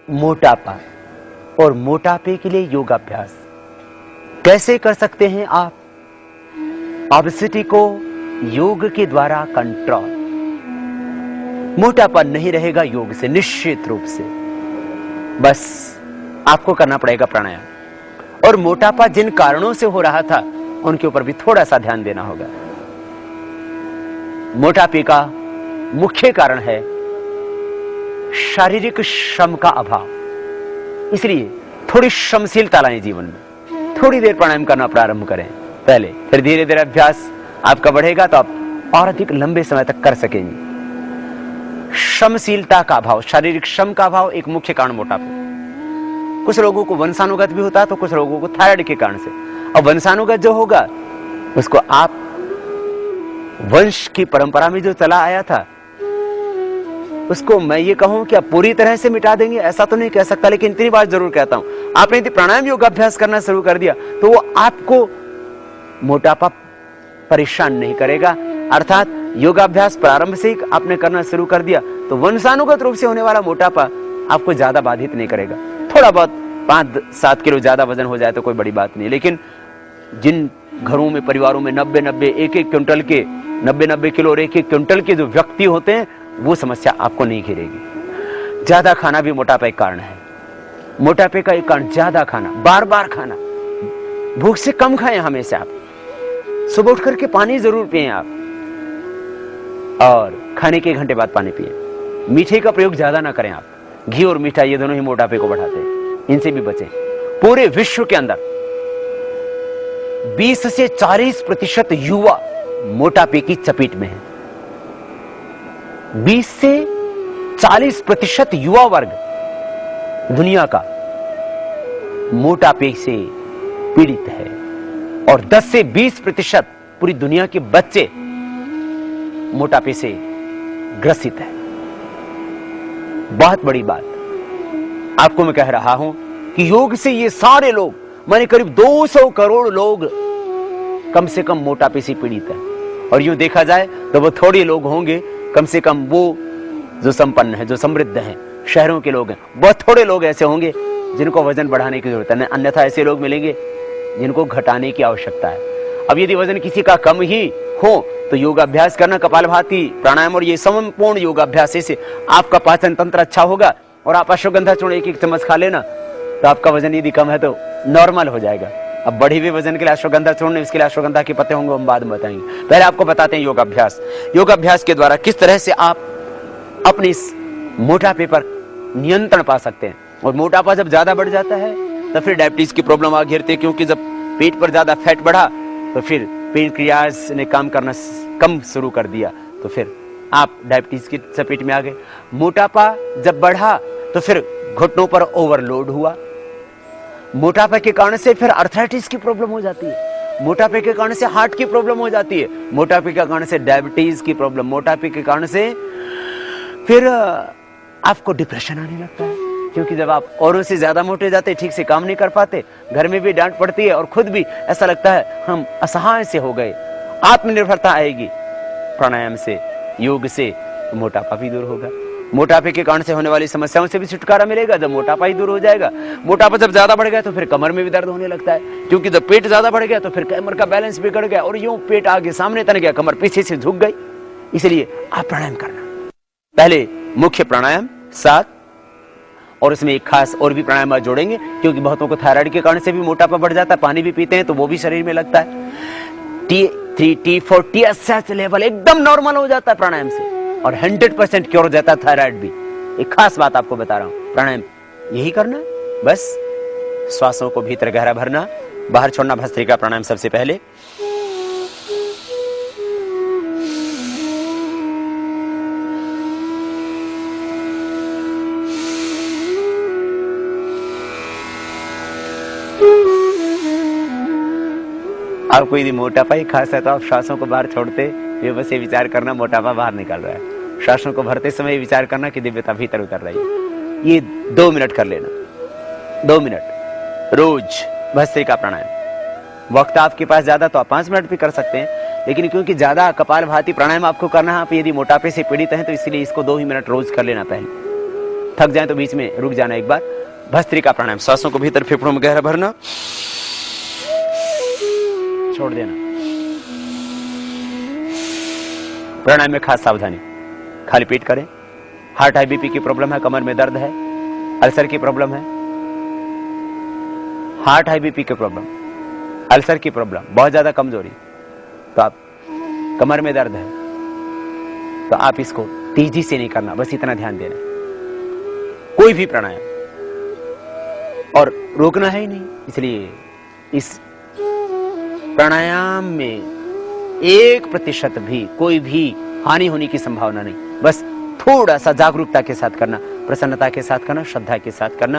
मोटापा और मोटापे के लिए योगाभ्यास कैसे कर सकते हैं आप? ओबेसिटी को योग के द्वारा कंट्रोल। मोटापा नहीं रहेगा योग से, निश्चित रूप से। बस आपको करना पड़ेगा प्राणायाम। और मोटापा जिन कारणों से हो रहा था उनके ऊपर भी थोड़ा सा ध्यान देना होगा। मोटापे का मुख्य कारण है शारीरिक श्रम का अभाव। इसलिए थोड़ी श्रमशीलता लाएं जीवन में। थोड़ी देर प्राणायाम करना प्रारंभ करें पहले, फिर धीरे धीरे अभ्यास आपका बढ़ेगा तो आप और अधिक लंबे समय तक कर सकेंगे। श्रमशीलता का अभाव, शारीरिक श्रम का अभाव एक मुख्य कारण मोटापा। कुछ लोगों को वंशानुगत भी होता है तो कुछ लोगों को थायराइड के कारण से। अब वंशानुगत जो होगा उसको आप वंश की परंपरा में जो चला आया था उसको मैं ये कहूं कि आप पूरी तरह से मिटा देंगे ऐसा तो नहीं कह सकता, लेकिन इतनी बात जरूर कहता हूं, आपने यदि प्राणायाम योगाभ्यास करना शुरू कर दिया तो वो आपको मोटापा परेशान नहीं करेगा। अर्थात योगाभ्यास प्रारंभ से ही आपने करना शुरू कर दिया तो वंशानुगत रूप से होने वाला मोटापा आपको ज्यादा बाधित नहीं करेगा। थोड़ा बहुत 5-7 किलो ज्यादा वजन हो जाए तो कोई बड़ी बात नहीं, लेकिन जिन घरों में, परिवारों में 90-90, 1-1 क्विंटल के 90-90 किलो और 1-1 क्विंटल के जो व्यक्ति होते हैं वो समस्या आपको नहीं घेरेगी। ज्यादा खाना भी मोटापा एक कारण है। मोटापे का एक कारण ज्यादा खाना, बार बार खाना। भूख से कम खाएं हमेशा आप। सुबह उठ करके पानी जरूर पिएं आप, और खाने के 1 घंटे बाद पानी पिएं। मीठे का प्रयोग ज्यादा ना करें आप। घी और मीठा ये दोनों ही मोटापे को बढ़ाते हैं, इनसे भी बचें। पूरे विश्व के अंदर 20 से 40% युवा मोटापे की चपेट में है। 20 से 40% युवा वर्ग दुनिया का मोटापे से पीड़ित है, और 10 से 20% पूरी दुनिया के बच्चे मोटापे से ग्रसित है। बहुत बड़ी बात आपको मैं कह रहा हूं कि योग से ये सारे लोग, माने करीब 200 करोड़ लोग कम से कम मोटापे से पीड़ित है। और यूं देखा जाए तो वो थोड़े लोग होंगे, कम से कम वो जो संपन्न है, जो समृद्ध हैं, शहरों के लोग हैं, बहुत थोड़े लोग ऐसे होंगे जिनको वजन बढ़ाने की जरूरत है। अन्यथा ऐसे लोग मिलेंगे जिनको घटाने की आवश्यकता है। अब यदि वजन किसी का कम ही हो तो योगाभ्यास करना, कपालभाति, प्राणायाम और ये संपूर्ण योगाभ्यास से आपका पाचन तंत्र अच्छा होगा। और आप अश्वगंधा चूर्ण 1-1 चम्मच खा लेना तो आपका वजन यदि कम है तो नॉर्मल हो जाएगा। अब बढ़ी हुई वजन के लिए अश्वगंधा चूर्ण, इसके लिए अश्वगंधा के पत्ते होंगे, हम बाद में बताएंगे। पहले आपको बताते हैं योगाभ्यास। योगाभ्यास के द्वारा किस तरह से आप अपने इस मोटापे पर नियंत्रण पा सकते हैं। और मोटापा जब ज्यादा बढ़ जाता है तो फिर डायबिटीज की प्रॉब्लम आ घेरती है, क्योंकि जब पेट पर ज्यादा फैट बढ़ा तो फिर पेनक्रियाज ने काम करना कम शुरू कर दिया तो फिर आप डायबिटीज की चपेट में आ गए। मोटापा जब बढ़ा तो फिर घुटनों पर ओवरलोड हुआ। मोटापा के कारण से फिर अर्थराइटिस की प्रॉब्लम हो जाती है। मोटापे के कारण से हार्ट की प्रॉब्लम हो जाती है। मोटापे के कारण से डायबिटीज की प्रॉब्लम, मोटापे के कारण से फिर आपको डिप्रेशन आने लगता है, क्योंकि जब आप औरों से ज्यादा मोटे जाते, ठीक से काम नहीं कर पाते, घर में भी डांट पड़ती है और खुद भी ऐसा लगता है हम असहाय से हो गए। आत्मनिर्भरता आएगी प्राणायाम से, योग से, तो मोटापा भी दूर होगा। मोटापे के कारण से होने वाली समस्याओं से भी छुटकारा मिलेगा जब मोटापा ही दूर हो जाएगा। मोटापा जब ज्यादा बढ़ गया तो फिर कमर में भी दर्द होने लगता है, क्योंकि जब पेट ज्यादा बढ़ गया तो फिर कमर का बैलेंस बिगड़ गया और यूं पेट आगे सामने तन गया, कमर पीछे से झुक गई। इसलिए आप प्राणायाम करना, पहले मुख्य प्राणायाम 7, और इसमें एक खास और भी प्राणायाम जोड़ेंगे, क्योंकि बहुतों को थायराइड के कारण से भी मोटापा बढ़ जाता है। पानी भी पीते हैं तो वो भी शरीर में लगता है। T3, T4, TSH लेवल एकदम नॉर्मल हो जाता है प्राणायाम से, और 100% क्योर हो जाता है थायराइड भी। एक खास बात आपको बता रहा हूं, प्राणायाम यही करना, बस श्वासों को भीतर गहरा भरना, बाहर छोड़ना। भस्त्रिका प्राणायाम सबसे पहले। आपको यदि मोटापा ही खास है तो आप श्वासों को बाहर छोड़ते हुए बस ये विचार करना मोटापा बाहर निकल रहा है। श्वासों को भरते समय विचार करना कि दिव्यता भीतर उतर रही है। ये 2 मिनट कर लेना, 2 मिनट रोज भस्त्रिका प्राणायाम। वक्त आपके पास ज्यादा तो आप 5 मिनट भी कर सकते हैं, लेकिन क्योंकि ज्यादा कपालभाति प्राणायाम आपको करना है, आप यदि मोटापे से पीड़ित हैं तो इसलिए इसको 2 ही मिनट रोज कर लेना पहले। थक जाए तो बीच में रुक जाना एक बार। भस्त्रिका प्राणायाम, सांसों को भीतर फेफड़ों में गहरा भरना, छोड़ देना। प्राणायाम में खास सावधानी, खाली पेट करें। हार्ट हाई बीपी की प्रॉब्लम है, कमर में दर्द है, अल्सर की प्रॉब्लम है, हार्ट हाई बीपी की प्रॉब्लम, अल्सर की प्रॉब्लम, बहुत ज्यादा कमजोरी, तो आप कमर में दर्द है तो आप इसको तेजी से नहीं करना, बस इतना ध्यान देना। कोई भी प्राणायाम और रोकना है ही नहीं, इसलिए इस प्राणायाम में 1% भी कोई भी हानि होने की संभावना नहीं। बस थोड़ा सा जागरूकता के साथ करना, प्रसन्नता के साथ करना, श्रद्धा के साथ करना।